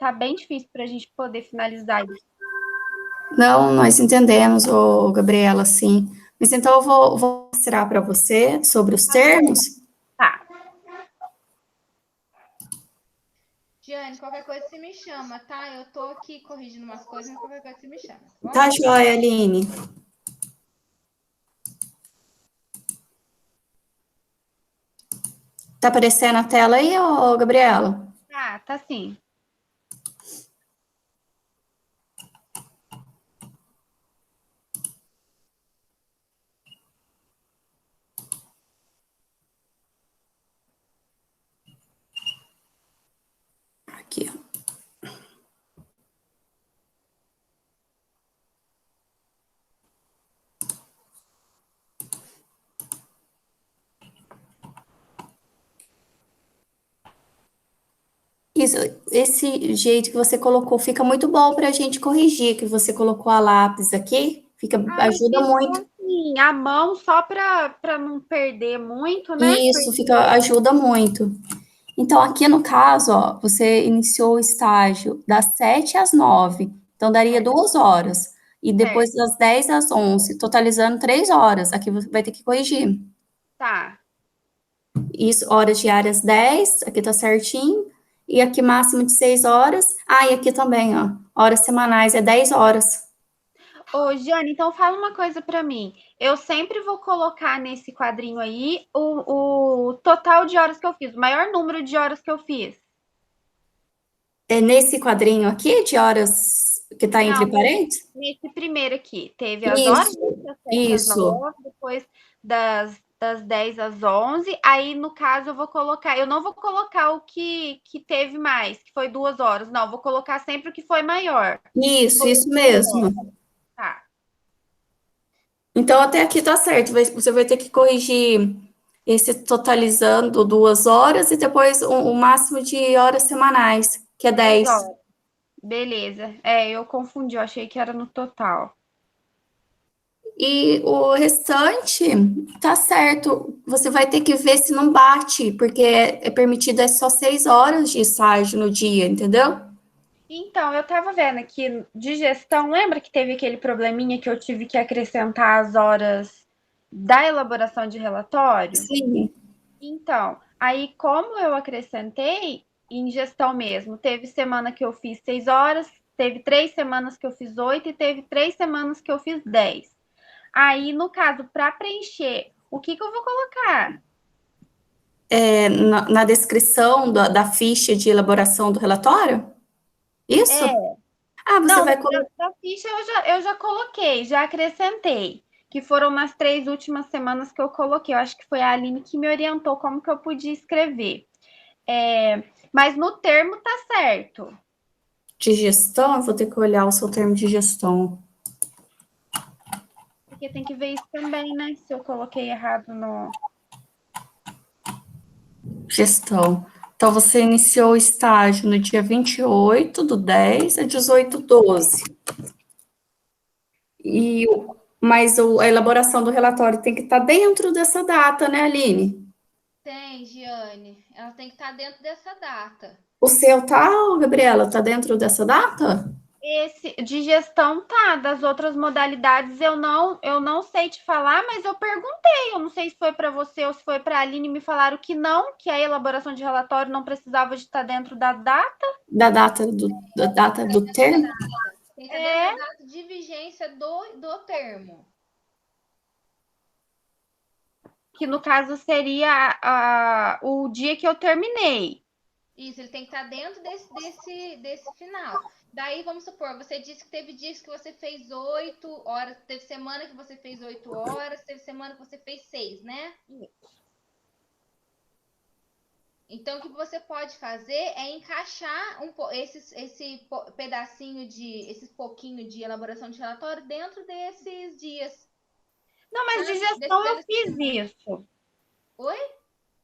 tá bem difícil para a gente poder finalizar isso. Não, nós entendemos, ô, Gabriela, sim. Mas então eu vou mostrar para você sobre os termos. Tá. Giane, qualquer coisa você me chama, tá? Eu tô aqui corrigindo umas coisas, mas qualquer coisa você me chama, tá bom? Tá joia, Aline. Tá aparecendo a tela aí, ô, Gabriela? Tá sim. Aqui, ó. Isso, esse jeito que você colocou fica muito bom para a gente corrigir, que você colocou a lápis aqui, Eu ajuda fiz muito. assim, a mão só para não perder muito, né? Isso, ajuda muito. Então, aqui no caso, ó, você iniciou o estágio das 7 às 9, então daria 2 horas. E depois das 10 às 11, totalizando 3 horas. Aqui você vai ter que corrigir. Tá. Isso, horas diárias 10, aqui tá certinho. E aqui máximo de 6 horas. Ah, e aqui também, ó, horas semanais é 10 horas. Ô, Giane, então fala uma coisa para mim. Eu sempre vou colocar nesse quadrinho aí o total de horas que eu fiz, o maior número de horas que eu fiz. É nesse quadrinho aqui, de horas que tá Não, entre parênteses? nesse primeiro aqui. Teve as horas, das 7 às Isso. 9, depois das 10 às 11. Aí, no caso, eu não vou colocar o que teve mais, que foi 2 horas. Não, vou colocar sempre o que foi maior. Isso mesmo. Tá. Então, até aqui tá certo. Você vai ter que corrigir esse totalizando 2 horas e depois o máximo de horas semanais, que é 10 10. horas. Beleza. Eu confundi, eu achei que era no total. E o restante tá certo. Você vai ter que ver se não bate, porque é permitido só 6 horas de estágio no dia, entendeu? Então, eu estava vendo aqui de gestão, lembra que teve aquele probleminha que eu tive que acrescentar as horas da elaboração de relatório? Sim. Então, aí como eu acrescentei em gestão mesmo, teve semana que eu fiz 6 horas, teve 3 semanas que eu fiz 8 e teve 3 semanas que eu fiz 10. Aí, no caso, para preencher, o que eu vou colocar? Na descrição da ficha de elaboração do relatório? Isso? É, Ah, você não, vai colocar. da ficha eu já coloquei, já acrescentei, que foram nas 3 últimas semanas que eu coloquei. Eu acho que foi a Aline que me orientou como que eu podia escrever. Mas no termo tá certo. De gestão, eu vou ter que olhar o seu termo de gestão. Porque tem que ver isso também, né? Se eu coloquei errado no. Gestão. Então, você iniciou o estágio no dia 28/10 a 18/12. Mas a elaboração do relatório tem que estar dentro dessa data, né, Aline? Tem, Giane. Ela tem que estar dentro dessa data. O seu tá, Gabriela, tá dentro dessa data? Esse de gestão tá, das outras modalidades eu não sei te falar, mas eu perguntei, eu não sei se foi para você ou se foi para a Aline, me falaram que não, que a elaboração de relatório não precisava de estar dentro da data. Da data do termo? Tem que estar dentro da data de vigência do termo. Que no caso seria o dia que eu terminei. Isso, ele tem que estar dentro desse final. Daí, vamos supor, você disse que teve dias que você fez 8 horas, teve semana que você fez 8 horas, teve semana que você fez 6, né? Então, o que você pode fazer é encaixar esse pedacinho esse pouquinho de elaboração de relatório dentro desses dias. Não, mas de Desse gestão eu fiz pedacinho. isso. Oi?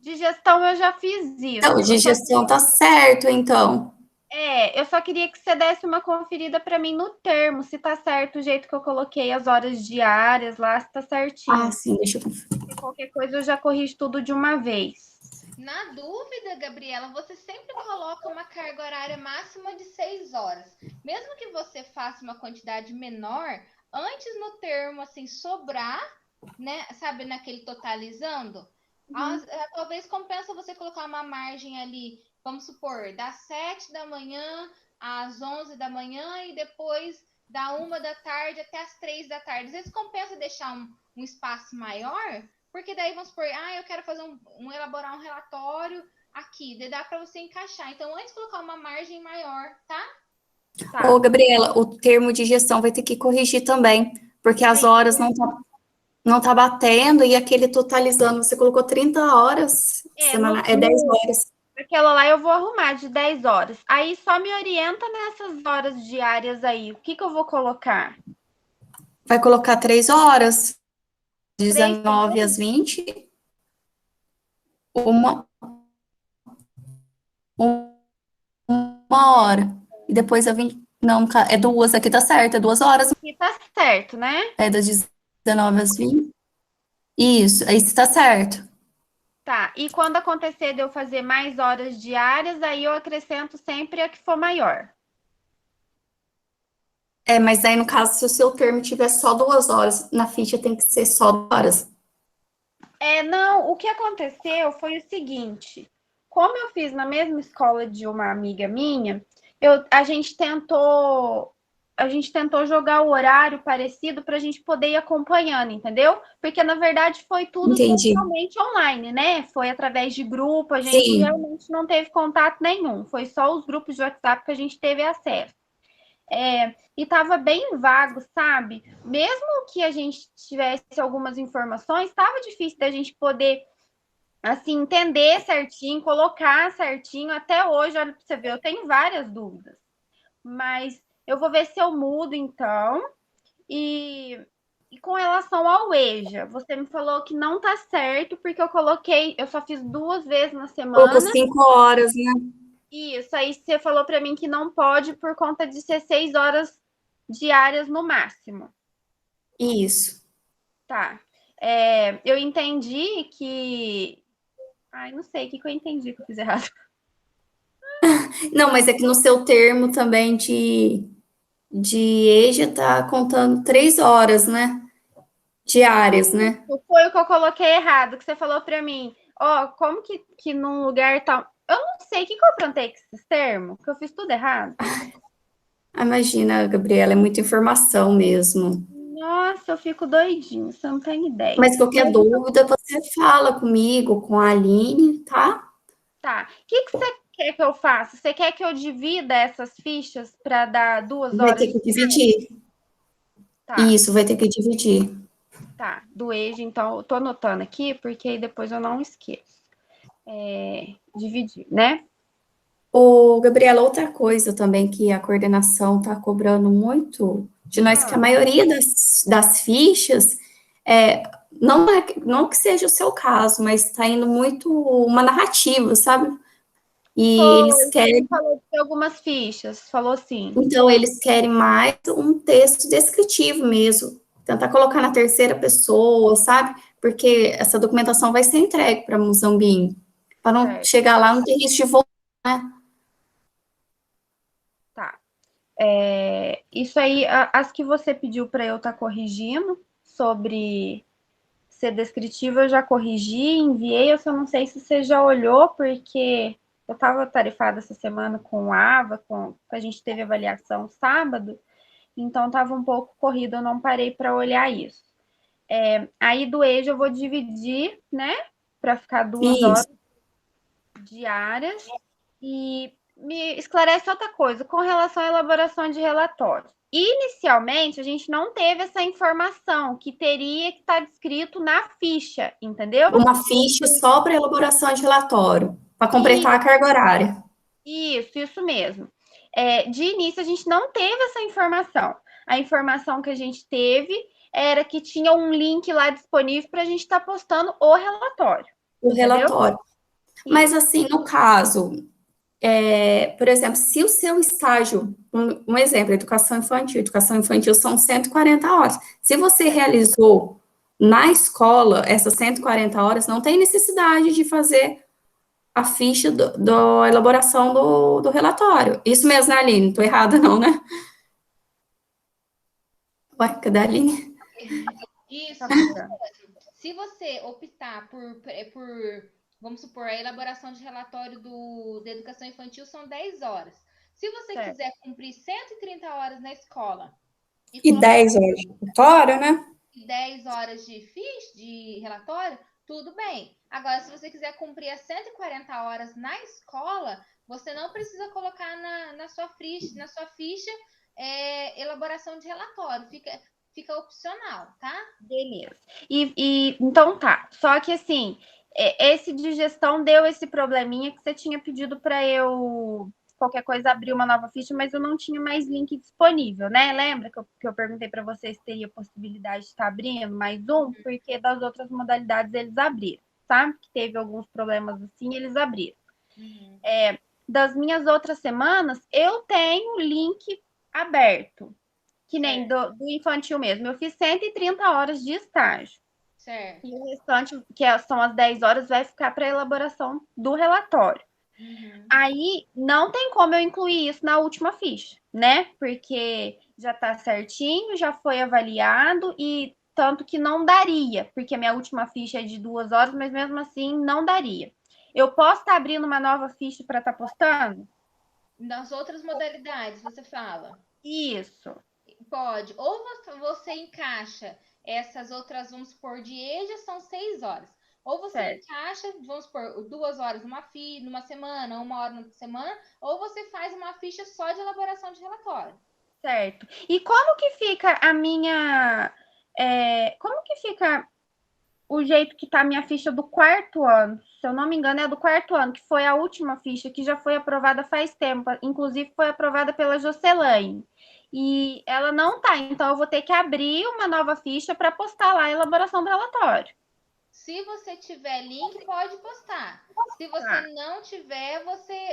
De gestão eu já fiz Então, isso. de gestão tá certo, então. Eu só queria que você desse uma conferida para mim no termo, se tá certo o jeito que eu coloquei as horas diárias lá, se tá Ah, certinho. sim, deixa eu conferir. Se qualquer coisa eu já corrijo tudo de uma vez. Na dúvida, Gabriela, você sempre coloca uma carga horária máxima de 6 horas. Mesmo que você faça uma quantidade menor, antes no termo assim sobrar, né? Sabe, naquele totalizando, talvez compensa você colocar uma margem ali, vamos supor, das 7 da manhã às 11 da manhã e depois da 1 da tarde até as 3 da tarde. Às vezes compensa deixar um espaço maior, porque daí vamos supor, eu quero fazer elaborar um relatório aqui, daí dá para você encaixar. Então, antes colocar uma margem maior, tá? Tá. Ô, Gabriela, o termo de gestão vai ter que corrigir também, porque as horas não tá batendo e aquele totalizando, você colocou 30 horas semanais, é 10 horas. Aquela lá eu vou arrumar de 10 horas. Aí só me orienta nessas horas diárias aí. O que eu vou colocar? Vai colocar 3 horas, 3 19 às 20, uma hora. E depois a 20. Não, é 2, aqui tá certo, é 2 horas. aqui tá certo, né? É das 19 às 20. Isso, aí está certo. Tá. E quando acontecer de eu fazer mais horas diárias, aí eu acrescento sempre a que for maior. É, mas aí no caso, se o seu termo tiver só 2 horas, na ficha tem que ser só 2 horas. Não, o que aconteceu foi o seguinte: como eu fiz na mesma escola de uma amiga minha, a gente tentou jogar o horário parecido para a gente poder ir acompanhando, entendeu? Porque na verdade foi tudo Entendi. totalmente online, né? Foi através de grupo, a gente Sim, realmente não teve contato nenhum, foi só os grupos de WhatsApp que a gente teve acesso. E estava bem vago, sabe? Mesmo que a gente tivesse algumas informações, estava difícil da gente poder, assim, entender certinho, colocar certinho. Até hoje, olha para você ver, eu tenho várias dúvidas. Mas eu vou ver se eu mudo, então. E com relação ao EJA, você me falou que não tá certo, porque eu só fiz 2 vezes na colocou semana. 5 horas, né? Isso, aí você falou para mim que não pode por conta de ser 6 horas diárias no máximo. Isso. Tá. Eu entendi que. Ai, não sei o que eu entendi que eu fiz errado. Não, mas é que no seu termo também de EJA tá contando 3 horas, né? Diárias, né? Foi o que eu coloquei errado, que você falou para mim. Ó, como que num lugar tal. Eu não sei o que eu aprontei com esses termos, que eu fiz tudo errado. Imagina, Gabriela, é muita informação mesmo. Nossa, eu fico doidinho, você não tem ideia. Mas qualquer dúvida, você fala comigo, com a Aline, tá? Tá. O que você quer que eu faça? Você quer que eu divida essas fichas para dar 2 Vai horas ter de que férias? dividir. Tá, Isso, vai ter que dividir. tá. Do EJA, então, eu tô anotando aqui, porque aí depois eu não esqueço. Dividir, né? Ô, Gabriela, outra coisa também que a coordenação está cobrando muito de nós, que a maioria das fichas, não que seja o seu caso, mas está indo muito uma narrativa, sabe? E eles Foi, você me querem, falou de algumas fichas, falou sim. então, eles querem mais um texto descritivo mesmo, tentar colocar na terceira pessoa, sabe? Porque essa documentação vai ser entregue para Muzambinho, para não Certo, chegar lá, não ter risco de voltar, né? tá. Isso aí, as que você pediu para eu estar corrigindo sobre ser descritivo, eu já corrigi, enviei. Eu só não sei se você já olhou, porque eu estava tarefada essa semana com a AVA, a gente teve avaliação sábado, então estava um pouco corrido, eu não parei para olhar isso. Aí do EJA eu vou dividir, né, para ficar 2 horas Isso. diárias. E me esclarece outra coisa, com relação à elaboração de relatórios. Inicialmente, a gente não teve essa informação que teria que estar descrito na ficha, entendeu? Uma ficha só para elaboração de relatório, para completar E a carga horária. isso mesmo. De início, a gente não teve essa informação. A informação que a gente teve era que tinha um link lá disponível para a gente estar postando o relatório, O entendeu? relatório. Mas, Isso. assim, no caso, por exemplo, se o seu estágio, um exemplo, educação infantil são 140 horas. Se você realizou na escola essas 140 horas, não tem necessidade de fazer a ficha da elaboração do relatório. Isso mesmo, né, Aline? Não estou errada, não, né? Ué, cadê a Aline? Isso mesmo. Se você optar vamos supor, a elaboração de relatório da educação infantil são 10 horas. Se você Certo. quiser cumprir 130 horas na escola E 10 horas de relatório, né? 10 horas de relatório, tudo bem. Agora, se você quiser cumprir as 140 horas na escola, você não precisa colocar na sua ficha elaboração de relatório. Fica opcional, tá? Beleza. Então tá. Só que assim, esse de gestão deu esse probleminha que você tinha pedido para eu, qualquer coisa, abrir uma nova ficha, mas eu não tinha mais link disponível, né? Lembra que eu perguntei para vocês se teria possibilidade de estar abrindo mais um, porque das outras modalidades eles abriram, tá? Que teve alguns problemas assim, eles abriram. Uhum. Das minhas outras semanas, eu tenho link aberto. Que nem do infantil mesmo. Eu fiz 130 horas de estágio. Certo. E o restante, são as 10 horas, vai ficar para elaboração do relatório. Uhum. Aí não tem como eu incluir isso na última ficha, né? Porque já está certinho, já foi avaliado e tanto que não daria, porque a minha última ficha é de 2 horas, mas mesmo assim não daria. Eu posso estar abrindo uma nova ficha para estar postando? Das outras modalidades, você fala? Isso. Pode. Ou você encaixa essas outras, vamos supor, de EJA são 6 horas. Ou você Certo. encaixa, vamos supor, 2 horas numa semana, 1 hora numa semana, ou você faz uma ficha só de elaboração de relatório. Certo. E como que fica a minha. Como que fica o jeito que tá a minha ficha do quarto ano? Se eu não me engano, é do quarto ano, que foi a última ficha, que já foi aprovada faz tempo. Inclusive, foi aprovada pela Jocelaine. E ela não tá, então eu vou ter que abrir uma nova ficha para postar lá a elaboração do relatório. Se você tiver link, pode postar. Se você Tá, não tiver,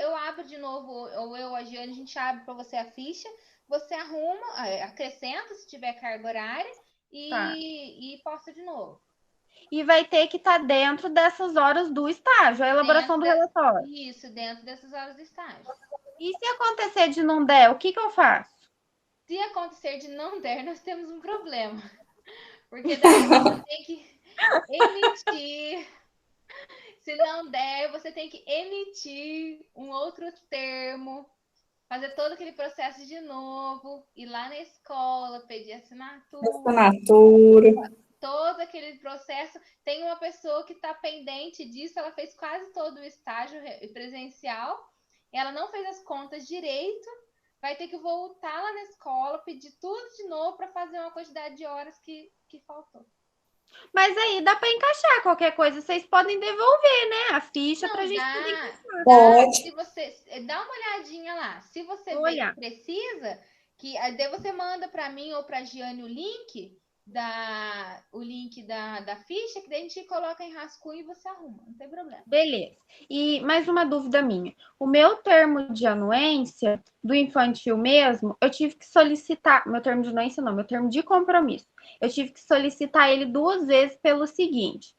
eu abro de novo, ou eu, a Giane, a gente abre para você a ficha, você arruma, acrescenta se tiver carga horária tá. e posta de novo. E vai ter que estar dentro dessas horas do estágio, a elaboração do relatório. Isso, dentro dessas horas do estágio. E se acontecer de não der, o que eu faço? Se acontecer de não der, nós temos um problema. Porque daí você tem que emitir. Se não der, você tem que emitir um outro termo, fazer todo aquele processo de novo, ir lá na escola, pedir assinatura, todo aquele processo. Tem uma pessoa que está pendente disso, ela fez quase todo o estágio presencial, ela não fez as contas direito, vai ter que voltar lá na escola, pedir tudo de novo para fazer uma quantidade de horas que faltou. Mas aí dá para encaixar qualquer coisa, vocês podem devolver, né? A ficha para a Não, gente poder dá. encaixar. Pode. Se você dá uma olhadinha lá, se você Vou vê que olhar. precisa, daí você manda para mim ou para a Giane o link da ficha, que daí a gente coloca em rascunho e você arruma, não tem problema. Beleza. E mais uma dúvida minha. O meu termo de anuência do infantil mesmo, eu tive que solicitar. Meu termo de anuência não, meu termo de compromisso. Eu tive que solicitar ele 2 vezes pelo seguinte.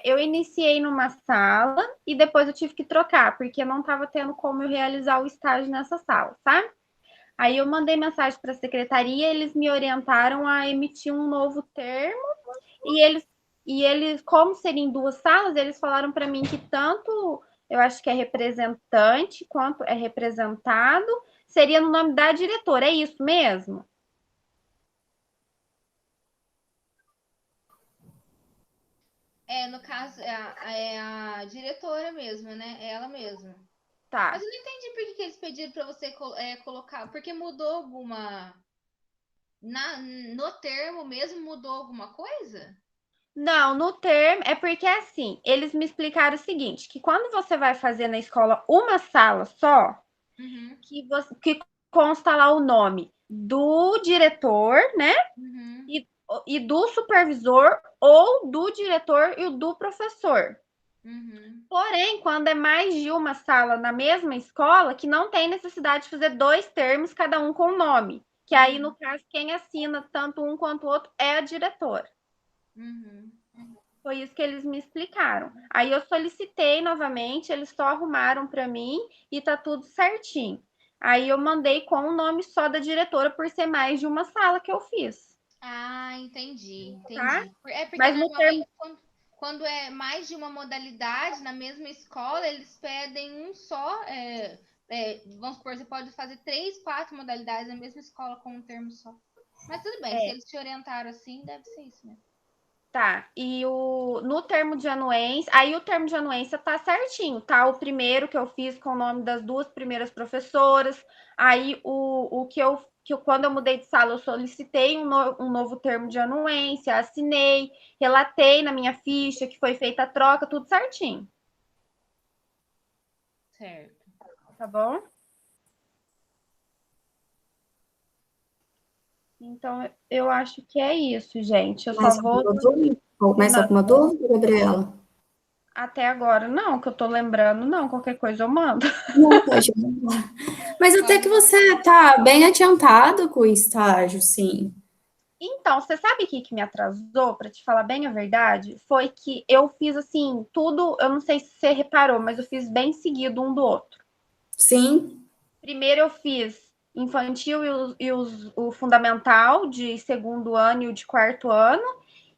Eu iniciei numa sala e depois eu tive que trocar, porque não estava tendo como eu realizar o estágio nessa sala, sabe? Aí eu mandei mensagem para a secretaria, eles me orientaram a emitir um novo termo e eles, como seriam 2 salas, eles falaram para mim que tanto eu acho que é representante quanto é representado seria no nome da diretora. É isso mesmo? No caso, é a diretora mesmo, né? É ela mesma. Mas Tá. eu não entendi por que eles pediram para você colocar, porque mudou alguma. No termo mesmo mudou alguma coisa? Não, no termo é porque assim, eles me explicaram o seguinte, que quando você vai fazer na escola uma sala só, Uhum, que consta lá o nome do diretor, né? uhum, E do supervisor ou do diretor e do professor. uhum. Porém, quando é mais de uma sala na mesma escola, que não tem necessidade de fazer 2 termos, cada um com nome. Que aí, no caso, quem assina tanto um quanto o outro é a diretora. Uhum. Foi isso que eles me explicaram. Aí eu solicitei novamente, eles só arrumaram para mim e tá tudo certinho. Aí eu mandei com o nome só da diretora por ser mais de uma sala que eu fiz, Ah, entendi, tá? entendi. É porque Mas no termo, normalmente quando é mais de uma modalidade na mesma escola, eles pedem um só. Vamos supor, você pode fazer 3, 4 modalidades na mesma escola com um termo só. Mas tudo bem, se é, eles te orientaram assim, deve ser isso mesmo. tá. E no termo de anuência, aí o termo de anuência tá certinho, tá? O primeiro que eu fiz com o nome das duas primeiras professoras. Aí quando eu mudei de sala, eu solicitei um novo termo de anuência, assinei, relatei na minha ficha que foi feita a troca, tudo certinho, Certo. tá bom? Então, eu acho que é isso, gente. Eu só Mais vou alguma dúvida? Mais alguma dúvida, Gabriela? até agora, não, que eu tô lembrando, não. Qualquer coisa eu mando. Não, pode mandar. Mas até Pode que mandar. você está bem adiantado com o estágio, sim. Então, você sabe o que me atrasou, para te falar bem a verdade? Foi que eu fiz assim, tudo, eu não sei se você reparou, mas eu fiz bem seguido um do outro. Sim. Primeiro eu fiz infantil o fundamental de segundo ano e o de quarto ano,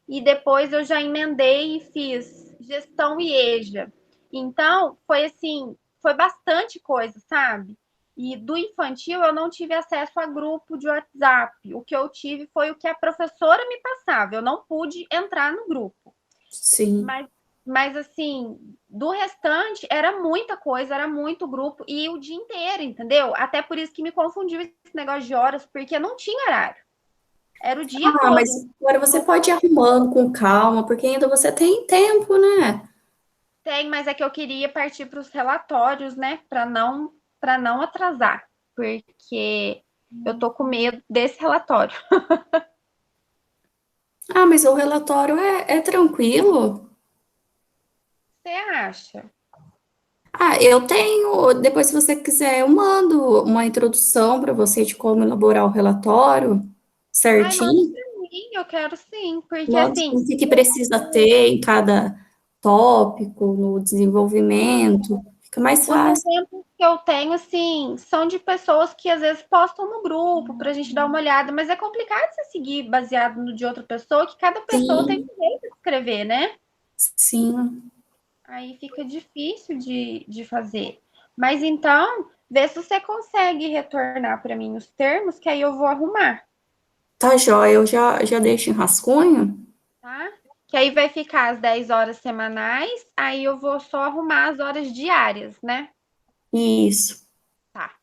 e depois eu já emendei e fiz gestão e EJA. Então, foi assim, foi bastante coisa, sabe? E do infantil eu não tive acesso a grupo de WhatsApp. O que eu tive foi o que a professora me passava. Eu não pude entrar no grupo. Sim. Mas, mas assim, do restante era muita coisa, era muito grupo e o dia inteiro, entendeu? Até por isso que me confundiu esse negócio de horas, porque não tinha horário. Era o dia Ah, mas todo. agora você pode ir arrumando com calma, porque ainda você tem tempo, né? Tem, mas é que eu queria partir para os relatórios, né? Para não atrasar, porque eu tô com medo desse relatório. Ah, mas o relatório é tranquilo. Você acha? Ah, eu tenho. Depois, se você quiser, eu mando uma introdução para você de como elaborar o relatório Ai, manda certinho. para mim, eu quero sim, porque Mando assim, o que que precisa ter em cada tópico, no desenvolvimento. Fica mais os fácil. exemplos que eu tenho, assim, são de pessoas que às vezes postam no grupo para a gente dar uma olhada, mas é complicado você seguir baseado no de outra pessoa, que cada pessoa tem Sim, um jeito de escrever, né? sim. Aí fica difícil de fazer. Mas então, vê se você consegue retornar para mim os termos, que aí eu vou arrumar, Tá joia, eu já deixo em rascunho. tá? Que aí vai ficar as 10 horas semanais, aí eu vou só arrumar as horas diárias, né? Isso. Tá.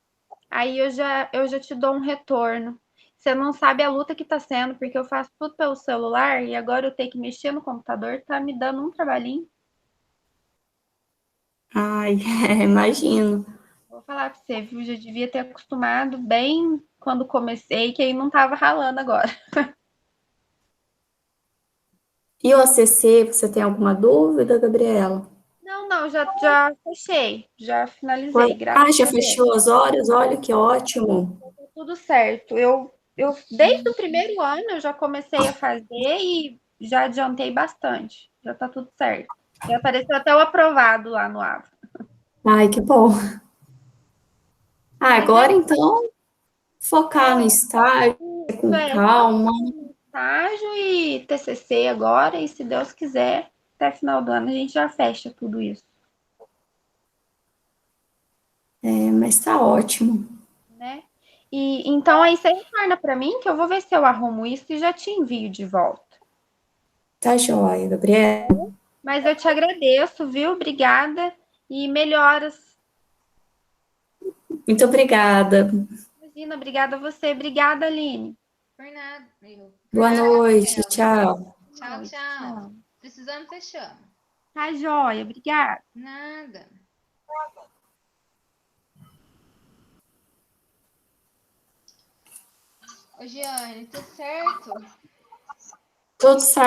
Aí eu já te dou um retorno. Você não sabe a luta que tá sendo, porque eu faço tudo pelo celular e agora eu tenho que mexer no computador, tá me dando um trabalhinho. Ai, imagino. Vou falar pra você, viu? Já devia ter acostumado bem quando comecei, que aí não tava ralando agora. E o ACC, você tem alguma dúvida, Gabriela? Não, não, já fechei, já finalizei, Ah, graças já a Deus. fechou as horas? Olha que ótimo. Tá tudo certo. Desde o primeiro ano, eu já comecei a fazer e já adiantei bastante. Já tá tudo certo. Já apareceu até o aprovado lá no AVA. Ai, que bom. Ah, Mas é agora então, focar no estágio, isso, com só calma. estágio e TCC agora, e se Deus quiser, até final do ano a gente já fecha tudo isso, Mas tá ótimo. né? E então aí você retorna para mim que eu vou ver se eu arrumo isso e já te envio de volta. Tá joia, Gabriela. Mas eu te agradeço, viu? Obrigada e melhoras. Muito obrigada. Imagina, obrigada a você. Obrigada, Aline. Por nada, por Boa nada, noite. Gabriela. Tchau. Boa Tchau, noite. tchau. Tchau. Precisando, você chama. Tá joia, obrigada. Nada. Ô, Giane, tudo certo? Tudo certo.